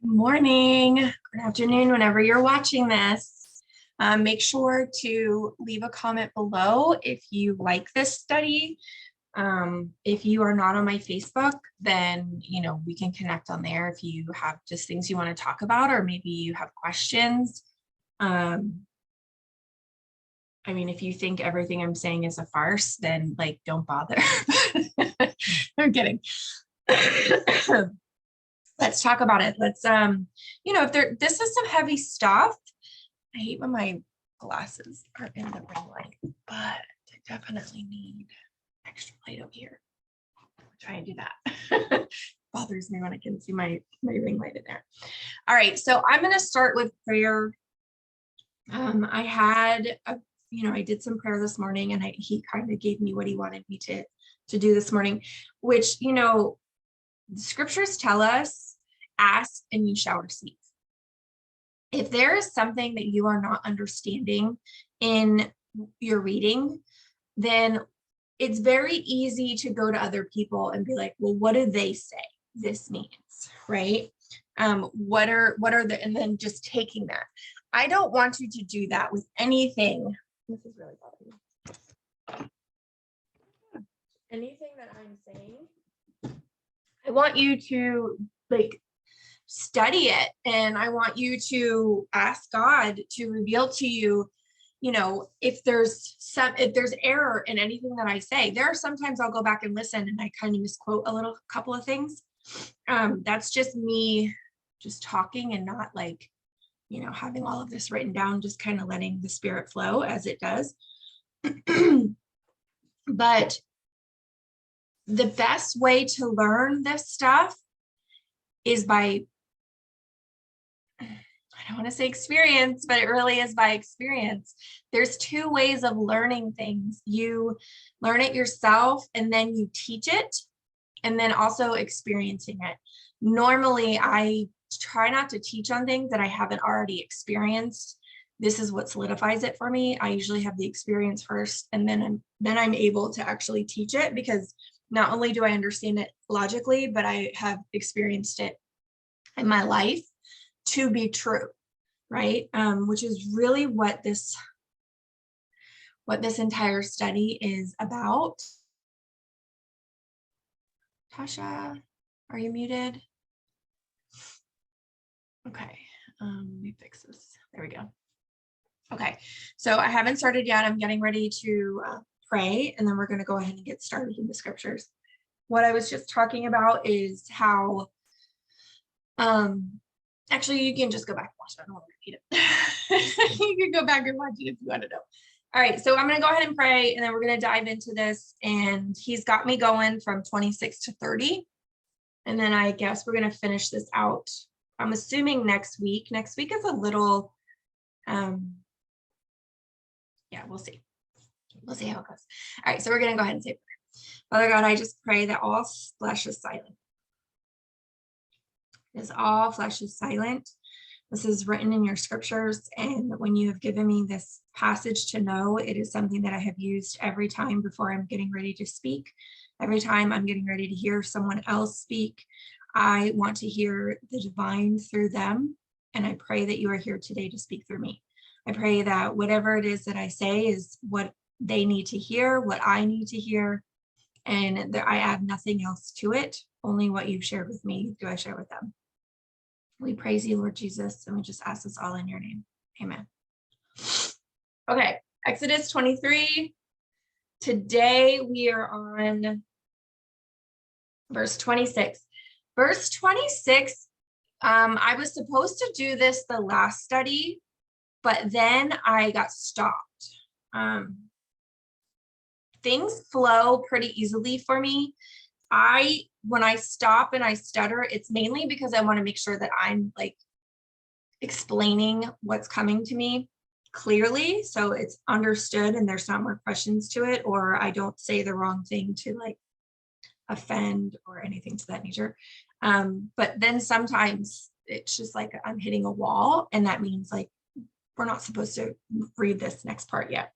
Good morning, good afternoon, whenever you're watching this. Make sure to leave a comment below if you like this study. If you are not on my Facebook, then we can connect on there if you have just things you want to talk about, or maybe you have questions. I mean, if you think everything I'm saying is a farce, then don't bother. I'm kidding. Let's talk about it. Let's, if this is some heavy stuff. I hate when my glasses are in the ring light, but I definitely need extra light up here. I'll try and do that. Bothers me when I can see my ring light in there. All right, so I'm going to start with prayer. I did some prayer this morning, and he kind of gave me what he wanted me to do this morning, which, the scriptures tell us, ask and you shall receive. If there is something that you are not understanding in your reading, then it's very easy to go to other people and be like, well, what do they say this means, right? What are and then just taking that. I don't want you to do that with anything. This is really bothering me. Anything that I'm saying, I want you to study it, and I want you to ask God to reveal to you, if there's error in anything that I say. There are sometimes I'll go back and listen and I kind of misquote a couple of things. That's just me just talking and not having all of this written down, just kind of letting the Spirit flow as it does. But the best way to learn this stuff is by, I don't want to say experience, but it really is by experience. There's two ways of learning things. You learn it yourself, and then you teach it, and then also experiencing it. Normally, I try not to teach on things that I haven't already experienced. This is what solidifies it for me. I usually have the experience first, and then I'm able to actually teach it, because not only do I understand it logically, but I have experienced it in my life to be true, right? Which is really what this entire study is about. Tasha, are you muted? Okay, let me fix this. There we go. Okay, so I haven't started yet. I'm getting ready to pray, and then we're going to go ahead and get started in the scriptures. What I was just talking about is how, actually, you can just go back and watch it. I don't want to repeat it. You can go back and watch it if you want to know. All right, so I'm going to go ahead and pray, and then we're going to dive into this. And he's got me going from 26 to 30. And then I guess we're going to finish this out. I'm assuming next week. Next week is a little, yeah, we'll see. We'll see how it goes. All right, so we're going to go ahead and say prayer. Father God, I just pray that all flesh is silent. As all flesh is silent. This is written in your scriptures, and when you have given me this passage to know, it is something that I have used every time before I'm getting ready to speak. Every time I'm getting ready to hear someone else speak, I want to hear the divine through them, and I pray that you are here today to speak through me. I pray that whatever it is that I say is what they need to hear, what I need to hear, and that I add nothing else to it. Only what you've shared with me do I share with them. We praise you, Lord Jesus, and we just ask this all in your name. Amen. Okay, Exodus 23. Today we are on verse 26. Verse 26, I was supposed to do this the last study, but then I got stopped. Things flow pretty easily for me. When I stop and I stutter, it's mainly because I want to make sure that I'm explaining what's coming to me clearly, so it's understood and there's not more questions to it, or I don't say the wrong thing to offend or anything to that nature. But then sometimes it's just I'm hitting a wall, and that means we're not supposed to read this next part yet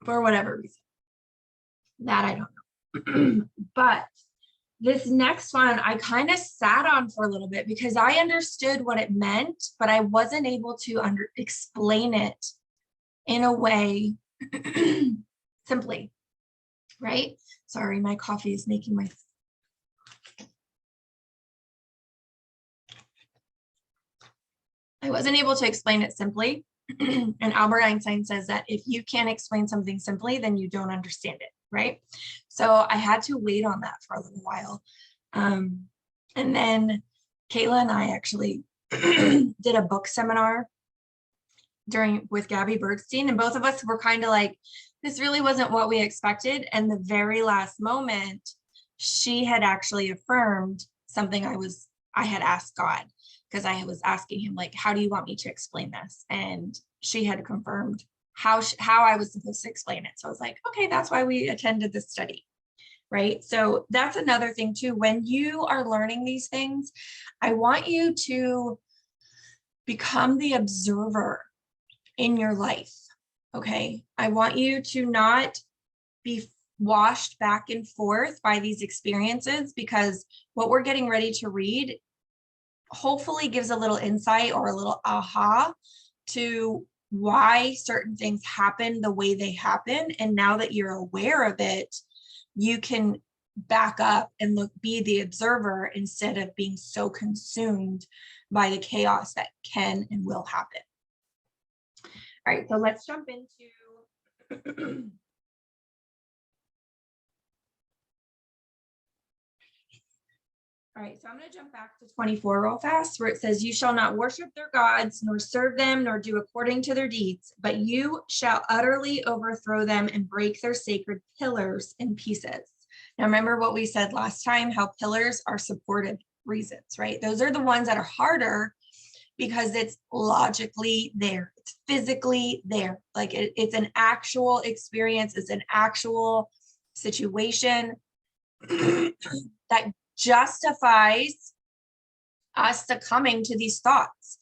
for whatever reason. That I don't know. But This next one, I kind of sat on for a little bit because I understood what it meant, but I wasn't able to explain it in a way simply, right? Sorry, my coffee is making my... I wasn't able to explain it simply. And Albert Einstein says that if you can't explain something simply, then you don't understand it, right? So I had to wait on that for a little while. And then Kayla and I actually did a book seminar with Gabby Birdstein, and both of us were kind of like, this really wasn't what we expected. And the very last moment, she had actually affirmed something I had asked God, because I was asking him, like, how do you want me to explain this? And she had confirmed how I was supposed to explain it. So I was like, okay, that's why we attended this study, right? So that's another thing too. When you are learning these things, I want you to become the observer in your life, okay? I want you to not be washed back and forth by these experiences, because what we're getting ready to read hopefully gives a little insight or a little aha to why certain things happen the way they happen. And now that you're aware of it, you can back up and be the observer instead of being so consumed by the chaos that can and will happen. All right, so let's jump into all right, so I'm going to jump back to 24 real fast, where it says, you shall not worship their gods, nor serve them, nor do according to their deeds, but you shall utterly overthrow them and break their sacred pillars in pieces. Now, remember what we said last time, how pillars are supportive reasons, right? Those are the ones that are harder because it's logically there. It's physically there. Like it's an actual experience. It's an actual situation that justifies us succumbing to these thoughts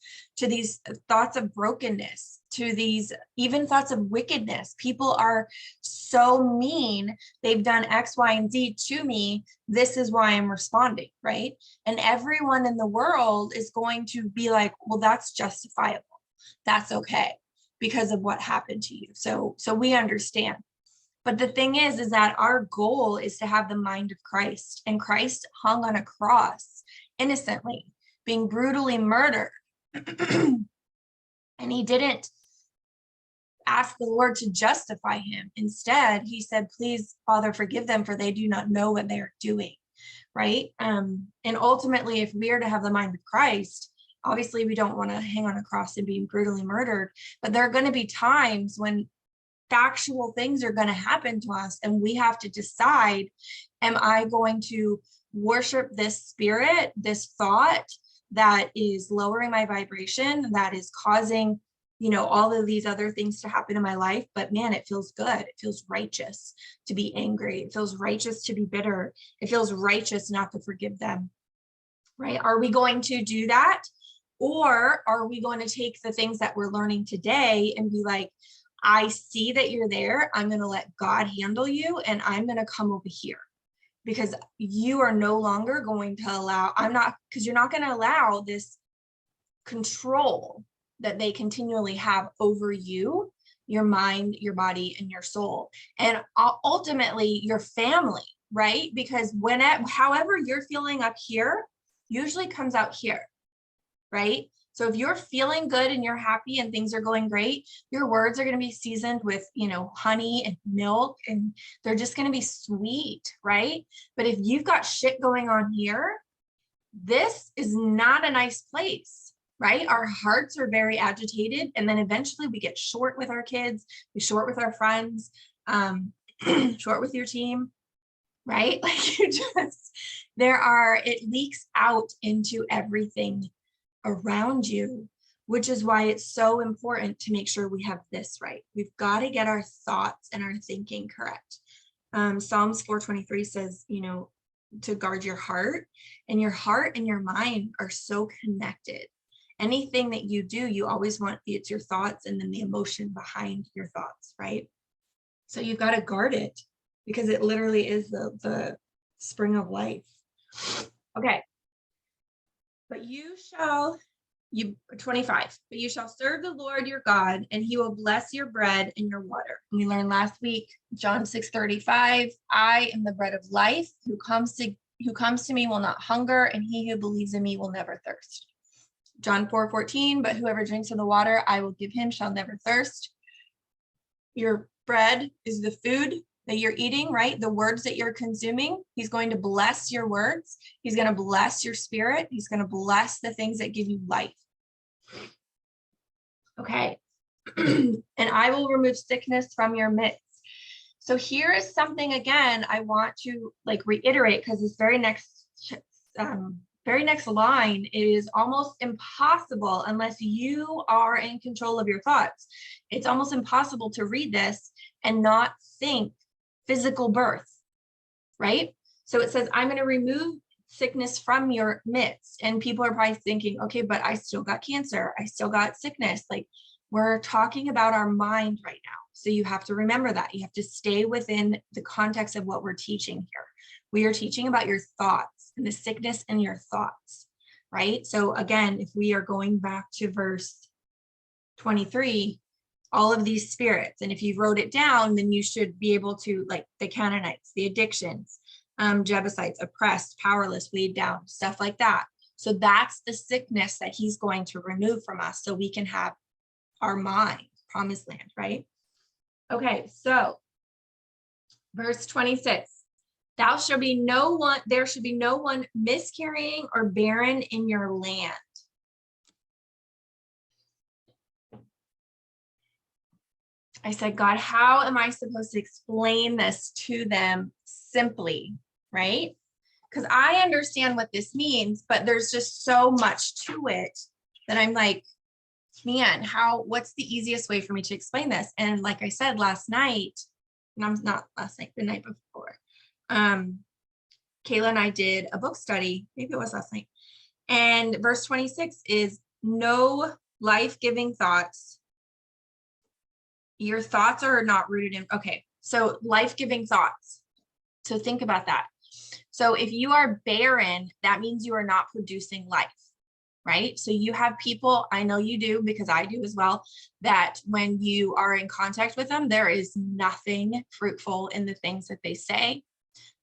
of brokenness, to these even thoughts of wickedness. People are so mean. They've done X, Y, and Z to me. This is why I'm responding, right? And everyone in the world is going to be like, well, that's justifiable. That's okay because of what happened to you. So we understand. But the thing is that our goal is to have the mind of Christ, and Christ hung on a cross innocently, being brutally murdered. And he didn't ask the Lord to justify him. Instead, he said, please, Father, forgive them, for they do not know what they are doing, right? And ultimately, if we are to have the mind of Christ, obviously we don't want to hang on a cross and be brutally murdered, but there are going to be times when factual things are going to happen to us, and we have to decide, am I going to worship this spirit, this thought that is lowering my vibration, that is causing, you know, all of these other things to happen in my life, but man, it feels good. It feels righteous to be angry. It feels righteous to be bitter. It feels righteous not to forgive them, right? Are we going to do that? Or are we going to take the things that we're learning today and be like, I see that you're there. I'm going to let God handle you, and I'm going to come over here, because you are no longer going to allow, because you're not going to allow this control that they continually have over you, your mind, your body, and your soul, and ultimately your family, right? Because however you're feeling up here usually comes out here, right? So if you're feeling good and you're happy and things are going great, your words are going to be seasoned with, you know, honey and milk, and they're just going to be sweet, right? But if you've got shit going on here, this is not a nice place, right? Our hearts are very agitated, and then eventually we get short with our kids, we short with our friends, short with your team, right? Like it leaks out into everything around you, which is why it's so important to make sure we have this right. We've got to get our thoughts and our thinking correct. Psalms 4:23 says, you know, to guard your heart, and your mind are so connected. Anything that you do, you always want, it's your thoughts and then the emotion behind your thoughts, right? So you've got to guard it, because it literally is the spring of life. Okay. But you shall, 25, but you shall serve the Lord your God, and he will bless your bread and your water. And we learned last week, John 6:35, I am the bread of life. Who comes to me will not hunger, and he who believes in me will never thirst. John 4:14, but whoever drinks of the water I will give him shall never thirst. Your bread is the food that you're eating, right? The words that you're consuming. He's going to bless your words. He's going to bless your spirit. He's going to bless the things that give you life. Okay. And I will remove sickness from your midst. So here is something, again, I want to like reiterate, because this very next line is almost impossible unless you are in control of your thoughts. It's almost impossible to read this and not think physical birth, right? So it says, I'm going to remove sickness from your midst. And people are probably thinking, okay, but I still got cancer. I still got sickness. Like, we're talking about our mind right now. So you have to remember that. You have to stay within the context of what we're teaching here. We are teaching about your thoughts and the sickness in your thoughts, right? So again, if we are going back to verse 23, all of these spirits, and if you wrote it down, then you should be able to, like the Canaanites, the addictions, Jebusites, oppressed, powerless, weighed down, stuff like that. So that's the sickness that he's going to remove from us so we can have our mind, promised land, right? Okay, so verse 26, there should be no one miscarrying or barren in your land. I said, God, how am I supposed to explain this to them simply, right? Because I understand what this means, but there's just so much to it that I'm like, man, what's the easiest way for me to explain this? And like I said last night, and not last night, the night before, Kayla and I did a book study, maybe it was last night. And verse 26 is no life-giving thoughts. Your thoughts are not rooted in, okay, so life-giving thoughts. So think about that. So if you are barren, that means you are not producing life, right? So you have people, I know you do because I do as well, that when you are in contact with them, there is nothing fruitful in the things that they say,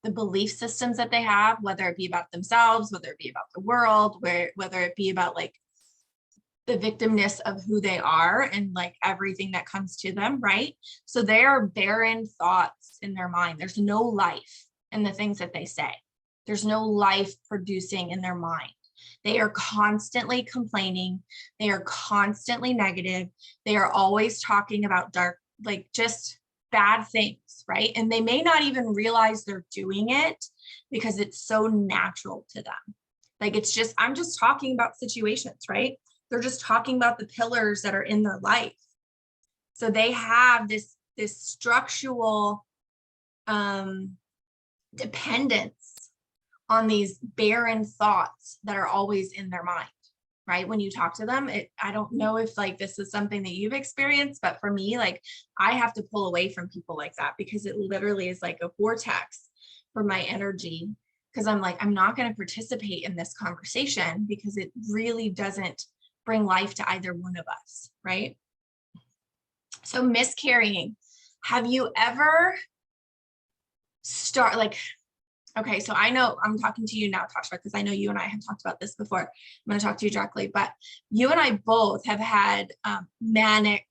the belief systems that they have, whether it be about themselves, whether it be about the world, whether it be about like the victimness of who they are and like everything that comes to them, right? So they are barren thoughts in their mind. There's no life in the things that they say. There's no life producing in their mind. They are constantly complaining. They are constantly negative. They are always talking about dark, like just bad things, right? And they may not even realize they're doing it because it's so natural to them. Like it's just, I'm just talking about situations, right? They're just talking about the pillars that are in their life. So they have this structural dependence on these barren thoughts that are always in their mind, right? When you talk to them, I don't know if like this is something that you've experienced, but for me, like I have to pull away from people like that because it literally is like a vortex for my energy. Because I'm like, I'm not going to participate in this conversation because it really doesn't bring life to either one of us, right? So miscarrying, have you ever okay, so I know I'm talking to you now, Tasha, because I know you and I have talked about this before. I'm going to talk to you directly, but you and I both have had manic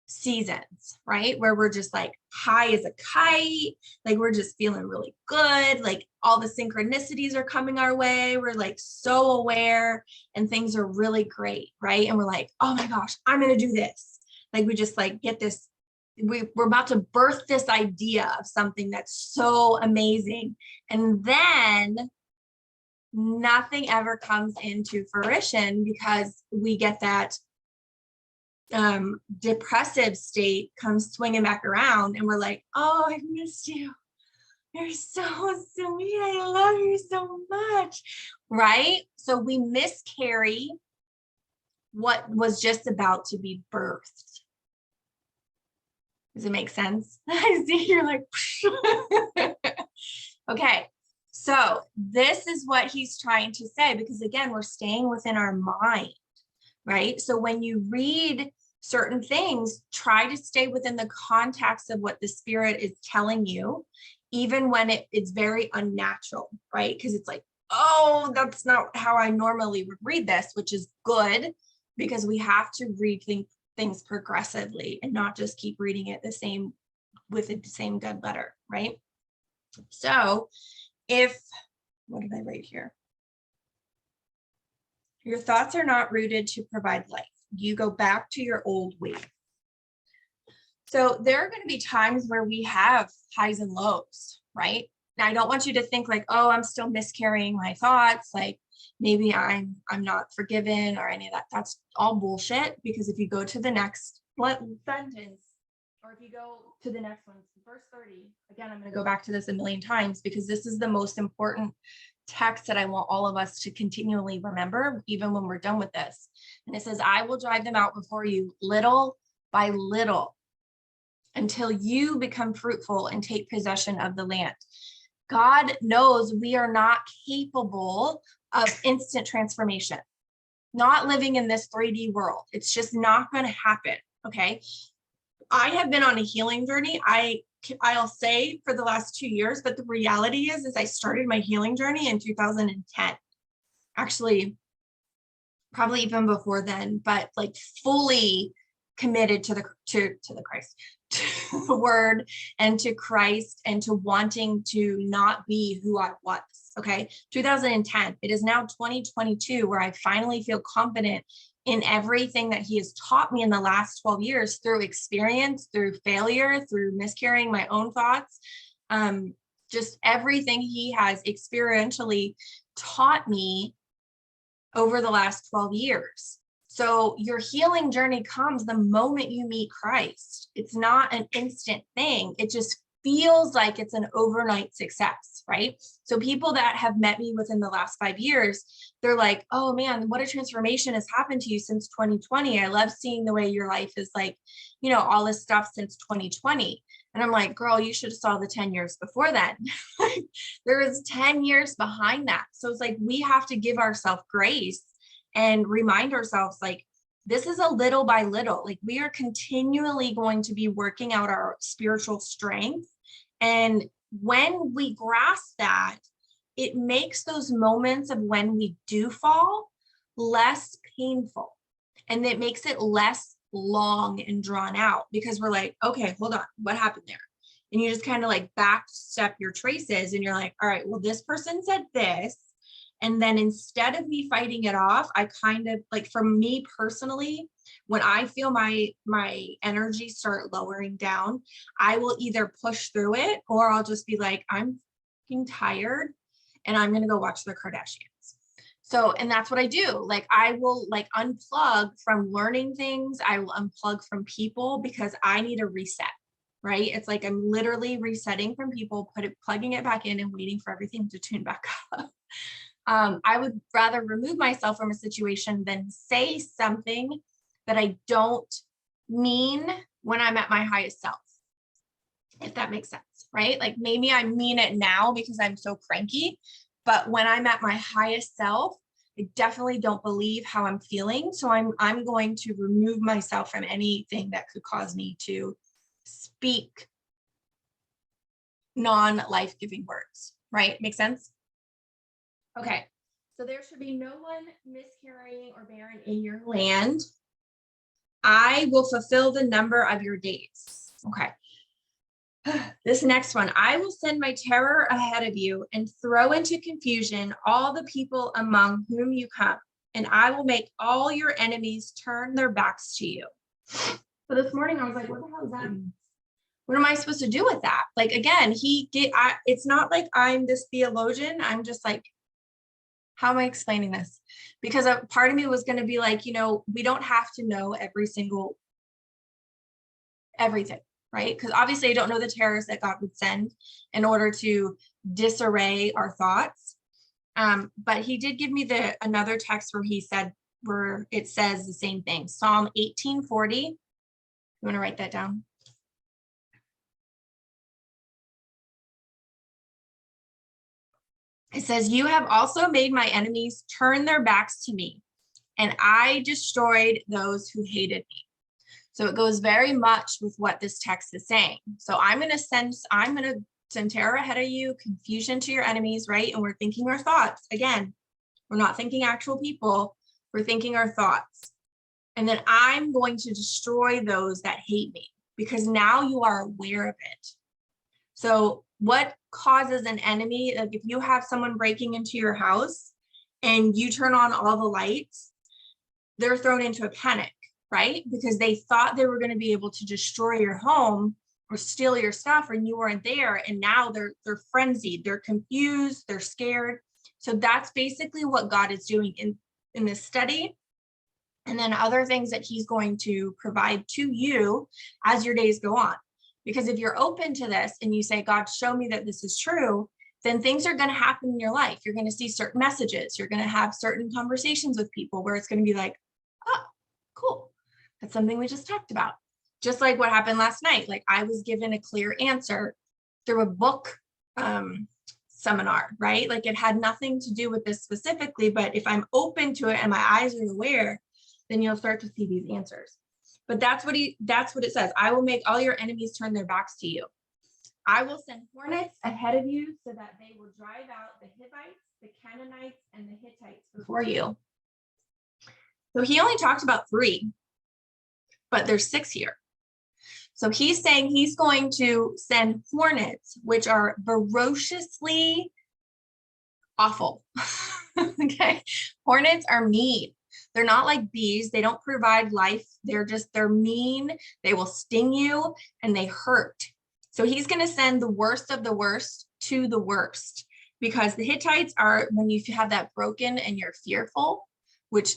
seasons, right? Where we're just like high as a kite, like we're just feeling really good, like all the synchronicities are coming our way, we're like so aware and things are really great, right? And we're like, oh my gosh, I'm gonna do this. Like we just like get this, we're about to birth this idea of something that's so amazing, and then nothing ever comes into fruition because we get that depressive state comes swinging back around and we're like, oh, I missed you. You're so sweet. I love you so much. Right? So we miscarry what was just about to be birthed. Does it make sense? I see you're like, okay. So this is what he's trying to say, because again, we're staying within our mind, right? So when you read certain things, try to stay within the context of what the Spirit is telling you, even when it's very unnatural, right? Because it's like, oh, that's not how I normally would read this, which is good, because we have to read things progressively and not just keep reading it the same with the same dead letter, right? So what did I write here? Your thoughts are not rooted to provide life. You go back to your old ways. So there are going to be times where we have highs and lows, right? Now, I don't want you to think like, oh, I'm still miscarrying my thoughts. Like maybe I'm not forgiven or any of that. That's all bullshit. Because if you go to the next sentence, or if you go to the next one, verse 30, again, I'm going to go back to this a million times because this is the most important text that I want all of us to continually remember, even when we're done with this. And it says, I will drive them out before you little by little until you become fruitful and take possession of the land. God knows we are not capable of instant transformation, not living in this 3D world. It's just not going to happen. Okay. I have been on a healing journey. I'll say for the last 2 years, but the reality is I started my healing journey in 2010. Actually, probably even before then, but like fully committed to the Christ, to the word and to Christ and to wanting to not be who I was. Okay. 2010. It is now 2022 where I finally feel confident in everything that he has taught me in the last 12 years through experience, through failure, through miscarrying my own thoughts. Just everything he has experientially taught me over the last 12 years. So your healing journey comes the moment you meet Christ. It's not an instant thing. It just feels like it's an overnight success, right? So people that have met me within the last 5 years, they're like, oh man, what a transformation has happened to you since 2020. I love seeing the way your life is like, all this stuff since 2020. And I'm like, girl, you should have saw the 10 years before then. There is 10 years behind that. So it's like, we have to give ourselves grace and remind ourselves like, this is a little by little, like we are continually going to be working out our spiritual strength. And when we grasp that, it makes those moments of when we do fall less painful. And it makes it less long and drawn out because we're like, okay, hold on, what happened there? And you just kind of like backstep your traces and you're like, all right, well, this person said this. And then instead of me fighting it off, I kind of like, for me personally, when I feel my energy start lowering down, I will either push through it or I'll just be like, I'm fucking tired and I'm going to go watch the Kardashians. So, and that's what I do. Like, I will like unplug from learning things. I will unplug from people because I need a reset, right? It's like, I'm literally resetting from people, plugging it back in and waiting for everything to tune back up. I would rather remove myself from a situation than say something that I don't mean when I'm at my highest self, if that makes sense, right? Like maybe I mean it now because I'm so cranky, but when I'm at my highest self, I definitely don't believe how I'm feeling. So I'm going to remove myself from anything that could cause me to speak non-life-giving words, right? Make sense? Okay, so there should be no one miscarrying or barren in your land. I will fulfill the number of your days. Okay. This next one, I will send my terror ahead of you and throw into confusion all the people among whom you come, and I will make all your enemies turn their backs to you. So this morning I was like, what the hell does that mean? What am I supposed to do with that? Like, again, it's not like I'm this theologian. I'm just like, how am I explaining this? Because a part of me was going to be like, we don't have to know everything, right? Because obviously I don't know the terrors that God would send in order to disarray our thoughts. But he did give me another text where it says the same thing. Psalm 18:40. You want to write that down? It says, you have also made my enemies turn their backs to me, and I destroyed those who hated me. So it goes very much with what this text is saying. So I'm going to send terror ahead of you, confusion to your enemies, right? And we're thinking our thoughts. Again, we're not thinking actual people. We're thinking our thoughts. And then I'm going to destroy those that hate me, because now you are aware of it. So what causes an enemy? Like if you have someone breaking into your house and you turn on all the lights, they're thrown into a panic, right? Because they thought they were going to be able to destroy your home or steal your stuff, and you weren't there. And now they're frenzied, they're confused, they're scared. So that's basically what God is doing in this study. And then other things that he's going to provide to you as your days go on. Because if you're open to this and you say, God, show me that this is true, then things are going to happen in your life. You're going to see certain messages. You're going to have certain conversations with people where it's going to be like, oh, cool. That's something we just talked about. Just like what happened last night. Like I was given a clear answer through a book seminar, right? Like it had nothing to do with this specifically, but if I'm open to it and my eyes are aware, then you'll start to see these answers. But that's what it says. I will make all your enemies turn their backs to you. I will send hornets ahead of you so that they will drive out the Hivites, the Canaanites, and the Hittites before you. So he only talked about 3, but there's 6 here. So he's saying he's going to send hornets, which are ferociously awful. Okay. Hornets are mean. They're not like bees. They don't provide life. They're mean. They will sting you and they hurt. So he's going to send the worst of the worst to the worst, because the Hittites are when you have that broken and you're fearful, which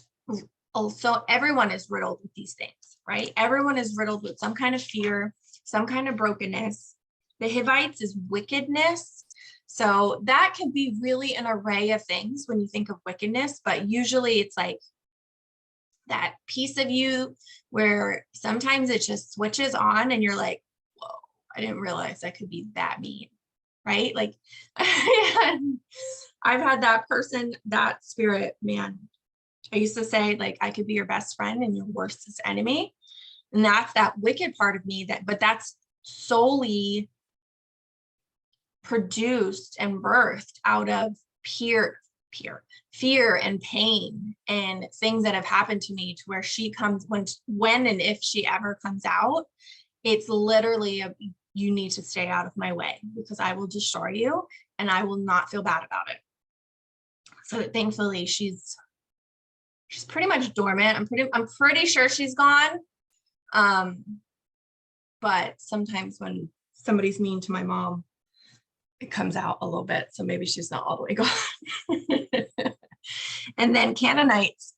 also everyone is riddled with these things, right? Everyone is riddled with some kind of fear, some kind of brokenness. The Hivites is wickedness. So that can be really an array of things when you think of wickedness, but usually it's like that piece of you where sometimes it just switches on and you're like, whoa, I didn't realize I could be that mean, right? Like I've had that person, that spirit, man. I used to say like, I could be your best friend and your worstest enemy. And that's that wicked part of me but that's solely produced and birthed out of fear and pain and things that have happened to me, to where she comes when and if she ever comes out, it's literally you need to stay out of my way, because I will destroy you and I will not feel bad about it. So thankfully she's pretty much dormant. I'm pretty sure she's gone. But sometimes when somebody's mean to my mom, it comes out a little bit. So maybe she's not all the way gone. And then Canaanites,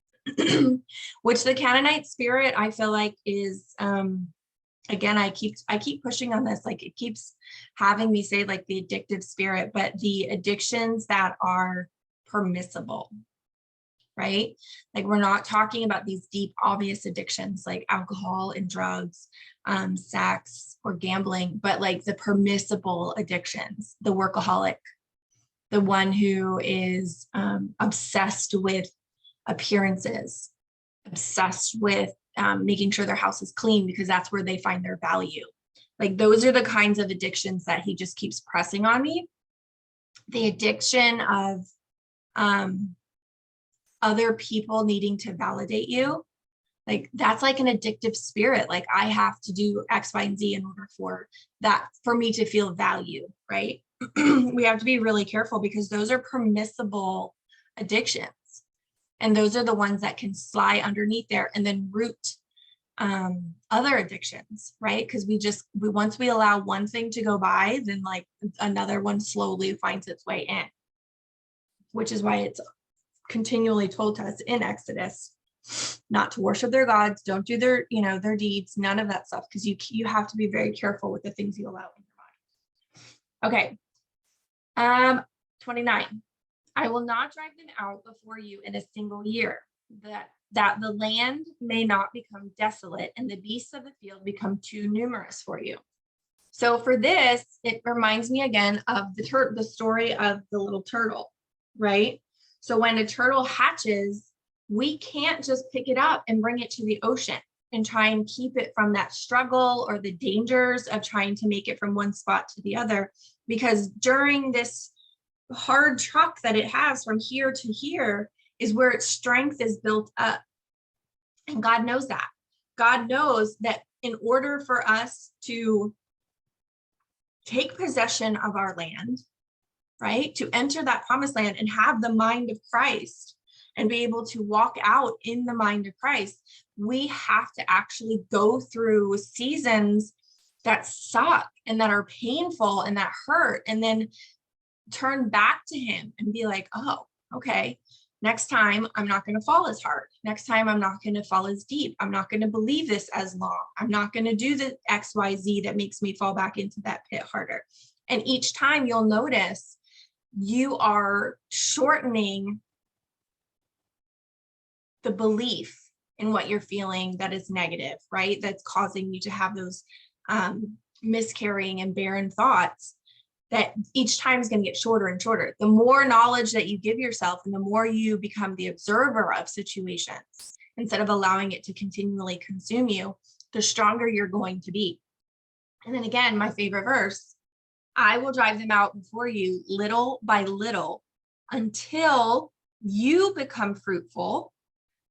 which the Canaanite spirit, I feel like is, again, I keep pushing on this, like it keeps having me say like the addictive spirit, but the addictions that are permissible, right? Like we're not talking about these deep, obvious addictions like alcohol and drugs, sex or gambling, but like the permissible addictions, the workaholic, the one who is obsessed with appearances, obsessed with making sure their house is clean because that's where they find their value. Like those are the kinds of addictions that he just keeps pressing on me. The addiction of other people needing to validate you, like that's like an addictive spirit. Like I have to do X, Y, and Z in order for me to feel value, right? We have to be really careful because those are permissible addictions. And those are the ones that can slide underneath there and then root other addictions, right? Because once we allow one thing to go by, then like another one slowly finds its way in, which is why it's continually told to us in Exodus not to worship their gods, don't do their deeds, none of that stuff, because you have to be very careful with the things you allow in your body. Okay. 29. I will not drive them out before you in a single year, that the land may not become desolate and the beasts of the field become too numerous for you. So for this, it reminds me again of the story of the little turtle, right? So when a turtle hatches, we can't just pick it up and bring it to the ocean and try and keep it from that struggle or the dangers of trying to make it from one spot to the other. Because during this hard truck that it has from here to here is where its strength is built up. And God knows that. God knows that in order for us to take possession of our land, right, to enter that promised land and have the mind of Christ and be able to walk out in the mind of Christ, we have to actually go through seasons that suck and that are painful and that hurt, and then turn back to him and be like, oh, okay, next time I'm not going to fall as hard. Next time I'm not going to fall as deep. I'm not going to believe this as long. I'm not going to do the XYZ that makes me fall back into that pit harder. And each time you'll notice you are shortening the belief in what you're feeling that is negative, right? That's causing you to have those miscarrying and barren thoughts. That each time is going to get shorter and shorter. The more knowledge that you give yourself and the more you become the observer of situations, instead of allowing it to continually consume you, the stronger you're going to be. And then again, my favorite verse, I will drive them out before you little by little until you become fruitful.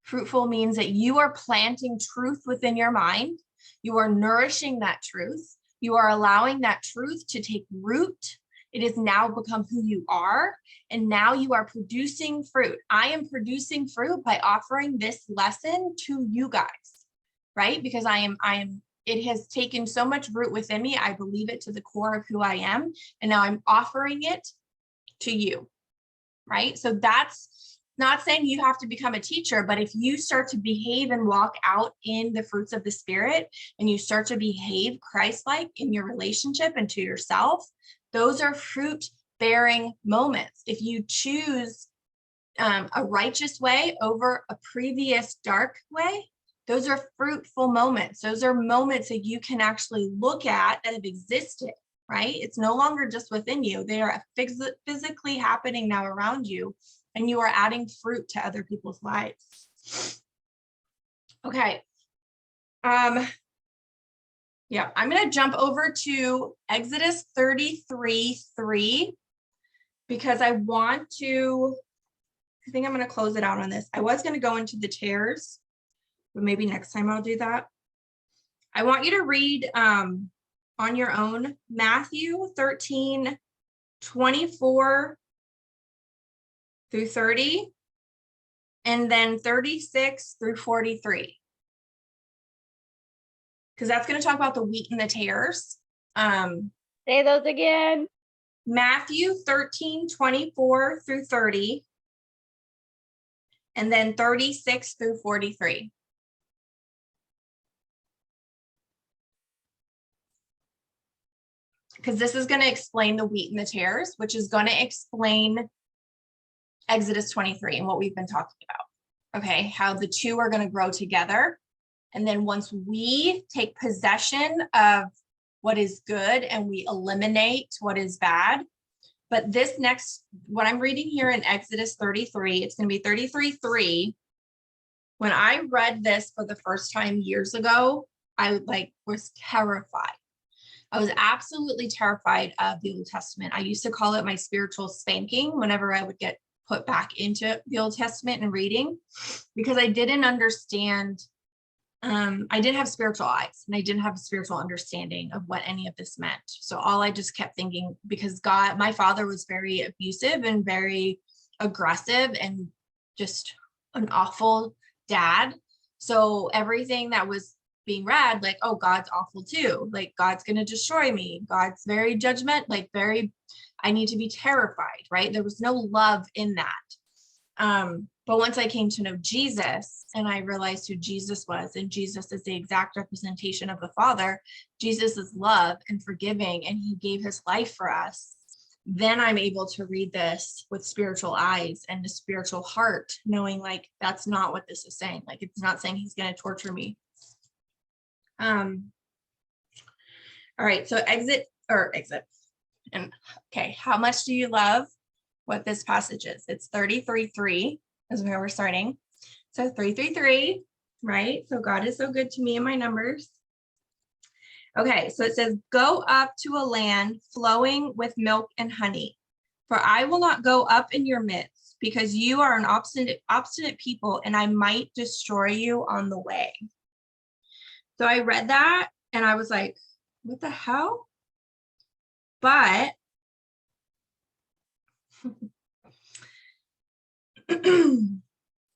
Fruitful means that you are planting truth within your mind. You are nourishing that truth. You are allowing that truth to take root. It has now become who you are. And now you are producing fruit. I am producing fruit by offering this lesson to you guys, right? Because it has taken so much root within me. I believe it to the core of who I am. And now I'm offering it to you, right? So that's not saying you have to become a teacher, but if you start to behave and walk out in the fruits of the Spirit, and you start to behave Christ-like in your relationship and to yourself, those are fruit-bearing moments. If you choose a righteous way over a previous dark way, those are fruitful moments. Those are moments that you can actually look at that have existed, right? It's no longer just within you. They are physically happening now around you. And you are adding fruit to other people's lives. Okay. Yeah, I'm going to jump over to Exodus 33:3 because I think I'm going to close it out on this. I was going to go into the tares, but maybe next time I'll do that. I want you to read on your own Matthew 13:24 through 30, and then 36 through 43. Because that's going to talk about the wheat and the tares. Say those again. Matthew 13:24 through 30, and then 36 through 43. Because this is going to explain the wheat and the tares, which is going to explain Exodus 23 and what we've been talking about. Okay, how the two are going to grow together. And then once we take possession of what is good and we eliminate what is bad. But this next, what I'm reading here in Exodus 33, it's going to be 33:3. When I read this for the first time years ago, I was terrified. I was absolutely terrified of the Old Testament. I used to call it my spiritual spanking whenever I would get put back into the Old Testament and reading, because I didn't understand. I didn't have spiritual eyes and I didn't have a spiritual understanding of what any of this meant. So all I just kept thinking, because my father was very abusive and very aggressive and just an awful dad. So everything that was being read, like, oh, God's awful too. Like, God's going to destroy me. God's very I need to be terrified, right? There was no love in that. But once I came to know Jesus and I realized who Jesus was, and Jesus is the exact representation of the Father, Jesus is love and forgiving, and he gave his life for us. Then I'm able to read this with spiritual eyes and a spiritual heart, knowing like, that's not what this is saying. Like, it's not saying he's going to torture me. All right. So exit. And okay. How much do you love what this passage is. It's 33:3 is where we're starting. So 333, right? So God is so good to me and my numbers. Okay, so it says, go up to a land flowing with milk and honey, for I will not go up in your midst, because you are an obstinate people, and I might destroy you on the way. So I read that and I was like, what the hell? But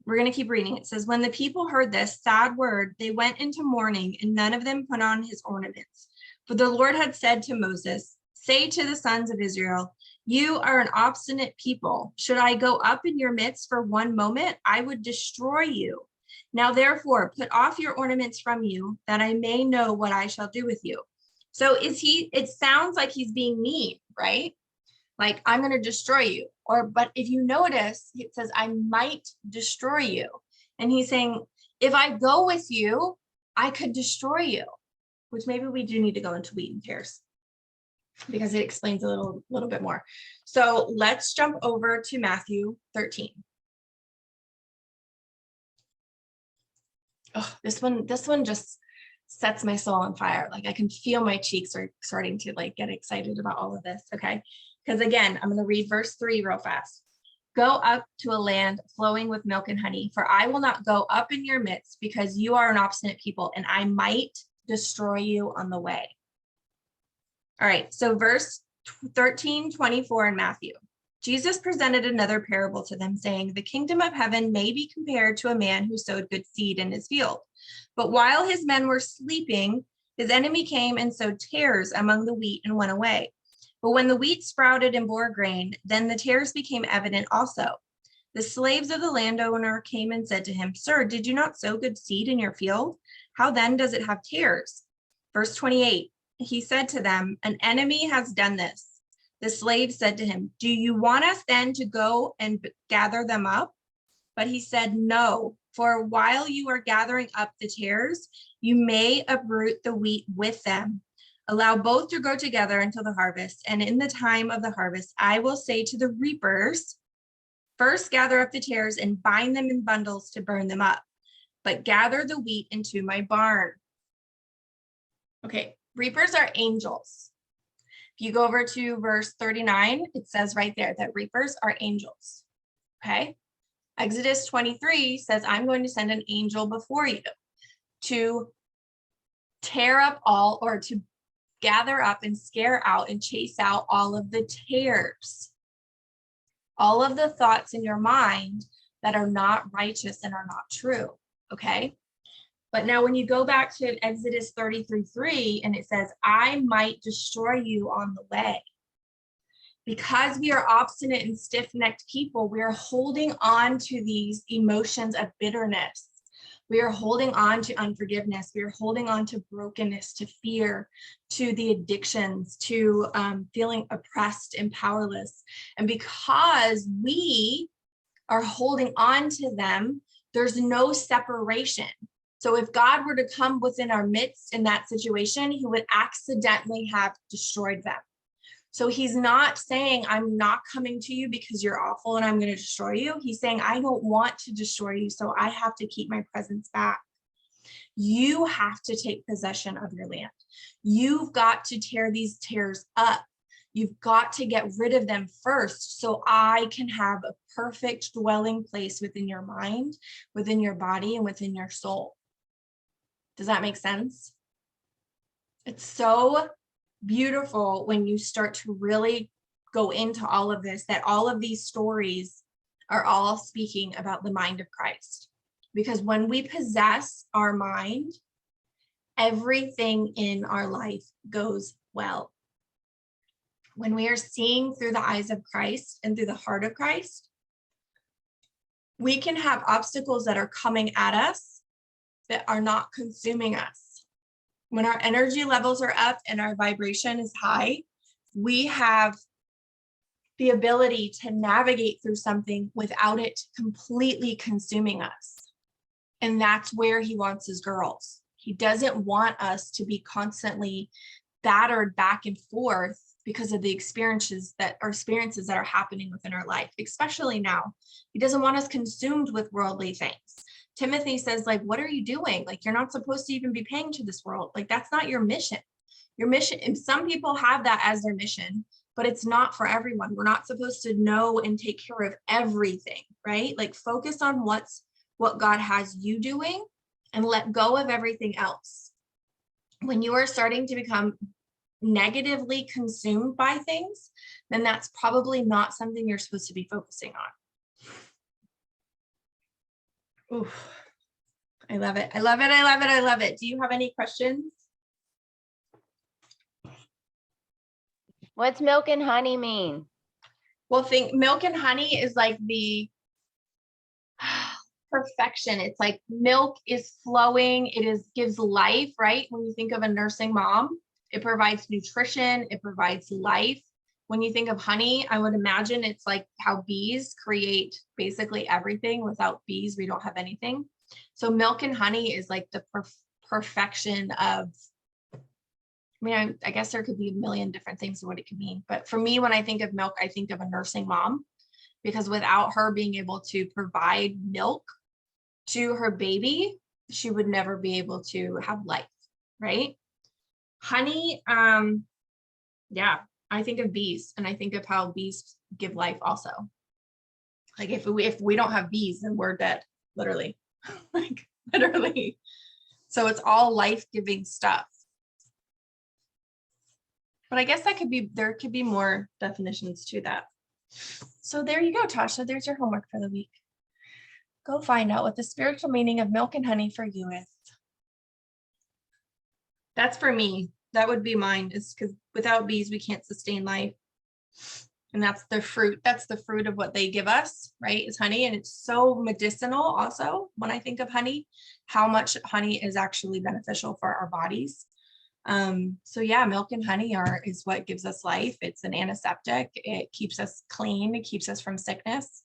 we're going to keep reading. It says, when the people heard this sad word, they went into mourning, and none of them put on his ornaments. For the Lord had said to Moses, say to the sons of Israel, you are an obstinate people. Should I go up in your midst for one moment? I would destroy you. Now, therefore, put off your ornaments from you, that I may know what I shall do with you. So it sounds like he's being mean, right? Like, I'm going to destroy you. But if you notice, it says, I might destroy you. And he's saying, if I go with you, I could destroy you, which maybe we do need to go into wheat and tares, because it explains a little bit more. So let's jump over to Matthew 13. Oh, this one just sets my soul on fire. Like, I can feel my cheeks are starting to like get excited about all of this. Okay. Because again, I'm going to read verse 3 real fast. Go up to a land flowing with milk and honey, for I will not go up in your midst, because you are an obstinate people, and I might destroy you on the way. All right, so verse 13:24 in Matthew. Jesus presented another parable to them, saying, the kingdom of heaven may be compared to a man who sowed good seed in his field. But while his men were sleeping, his enemy came and sowed tares among the wheat and went away. But when the wheat sprouted and bore grain, then the tares became evident also. The slaves of the landowner came and said to him, sir, did you not sow good seed in your field? How then does it have tares? Verse 28, he said to them, an enemy has done this. The slaves said to him, do you want us then to go and gather them up? But he said, no, for while you are gathering up the tares, you may uproot the wheat with them. Allow both to grow together until the harvest. And in the time of the harvest, I will say to the reapers, first gather up the tares and bind them in bundles to burn them up, but gather the wheat into my barn. Okay, reapers are angels. If you go over to verse 39, it says right there that reapers are angels. Okay. Exodus 23 says, I'm going to send an angel before you to tear up all, or to gather up and scare out and chase out all of the tares, all of the thoughts in your mind that are not righteous and are not true. Okay. But now when you go back to Exodus 33:3, and it says, I might destroy you on the way. Because we are obstinate and stiff-necked people, we are holding on to these emotions of bitterness. We are holding on to unforgiveness. We are holding on to brokenness, to fear, to the addictions, to feeling oppressed and powerless. And because we are holding on to them, there's no separation. So if God were to come within our midst in that situation, he would accidentally have destroyed them. So he's not saying, I'm not coming to you because you're awful and I'm going to destroy you. He's saying, I don't want to destroy you, so I have to keep my presence back. You have to take possession of your land. You've got to tear these tares up. You've got to get rid of them first, so I can have a perfect dwelling place within your mind, within your body, and within your soul. Does that make sense? It's so beautiful when you start to really go into all of this, that all of these stories are all speaking about the mind of Christ. Because when we possess our mind, everything in our life goes well. When we are seeing through the eyes of Christ and through the heart of Christ, we can have obstacles that are coming at us that are not consuming us. When our energy levels are up and our vibration is high, we have the ability to navigate through something without it completely consuming us. And that's where he wants his girls. He doesn't want us to be constantly battered back and forth because of the experiences that are happening within our life, especially now. He doesn't want us consumed with worldly things. Timothy says, like, what are you doing? Like, you're not supposed to even be paying to this world. Like, that's not your mission. Your mission, and some people have that as their mission, but it's not for everyone. We're not supposed to know and take care of everything, right? Like, focus on what God has you doing and let go of everything else. When you are starting to become negatively consumed by things, then that's probably not something you're supposed to be focusing on. Oof. I love it. I love it. I love it. I love it. Do you have any questions? What's milk and honey mean? Well, think milk and honey is like the perfection. It's like milk is flowing. Gives life, right? When you think of a nursing mom, it provides nutrition. It provides life. When you think of honey, I would imagine it's like how bees create basically everything. Without bees, we don't have anything. So milk and honey is like the perfection of, I mean, I guess there could be a million different things of what it could mean. But for me, when I think of milk, I think of a nursing mom, because without her being able to provide milk to her baby, she would never be able to have life, right? Honey, yeah, I think of bees, and I think of how bees give life also. Like if we don't have bees, then we're dead, literally, like literally. So it's all life-giving stuff. But I guess there could be more definitions to that. So there you go, Tasha. There's your homework for the week. Go find out what the spiritual meaning of milk and honey for you is. That's for me. That would be mine, is because without bees, we can't sustain life. And that's the fruit. That's the fruit of what they give us, right? Is honey. And it's so medicinal also. When I think of honey, how much honey is actually beneficial for our bodies. So yeah, milk and honey is what gives us life. It's an antiseptic. It keeps us clean. It keeps us from sickness.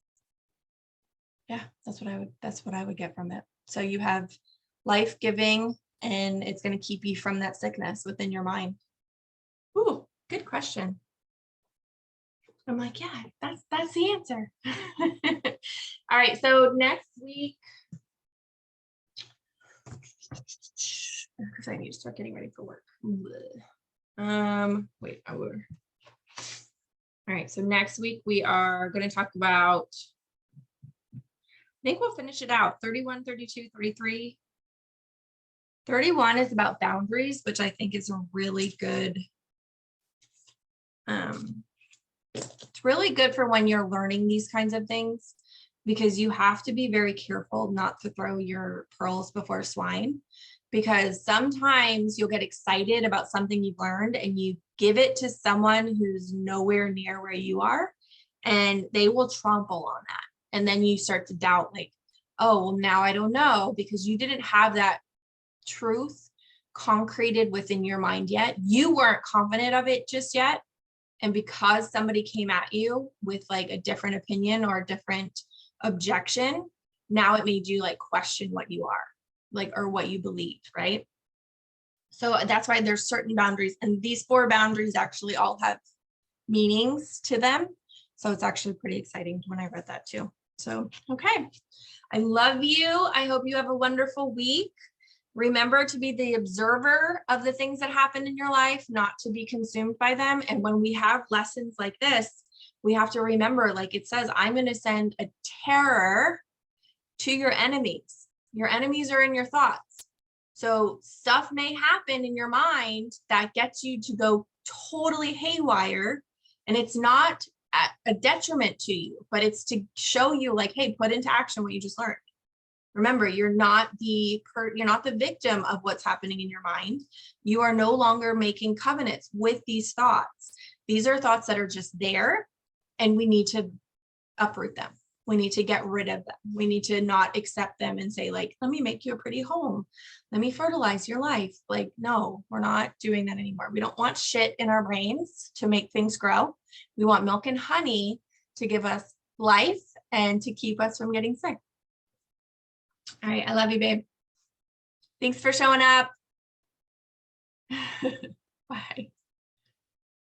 Yeah, that's what I would get from it. So you have life-giving, and it's going to keep you from that sickness within your mind. Ooh, good question. I'm like, yeah, that's the answer. All right, so next week, because I need to start getting ready for work. Wait, all right, so next week we are going to talk about, I think we'll finish it out, 31, 32, 33. 31 is about boundaries, which I think is a really good, it's really good for when you're learning these kinds of things, because you have to be very careful not to throw your pearls before swine, because sometimes you'll get excited about something you've learned and you give it to someone who's nowhere near where you are, and they will trample on that. And then you start to doubt, like, oh, well, now I don't know, because you didn't have that truth concreted within your mind yet. You weren't confident of it just yet. And because somebody came at you with like a different opinion or a different objection, now it made you like question what you are, like, or what you believe, right? So that's why there's certain boundaries, and these 4 boundaries actually all have meanings to them. So it's actually pretty exciting when I read that too. So, okay. I love you. I hope you have a wonderful week. Remember to be the observer of the things that happen in your life, not to be consumed by them. And when we have lessons like this, we have to remember, like it says, I'm going to send a terror to your enemies. Your enemies are in your thoughts. So stuff may happen in your mind that gets you to go totally haywire. And it's not a detriment to you, but it's to show you like, hey, put into action what you just learned. Remember, you're not the victim of what's happening in your mind. You are no longer making covenants with these thoughts. These are thoughts that are just there, and we need to uproot them. We need to get rid of them. We need to not accept them and say, like, let me make you a pretty home. Let me fertilize your life. Like, no, we're not doing that anymore. We don't want shit in our brains to make things grow. We want milk and honey to give us life and to keep us from getting sick. All right. I love you, babe. Thanks for showing up. Bye.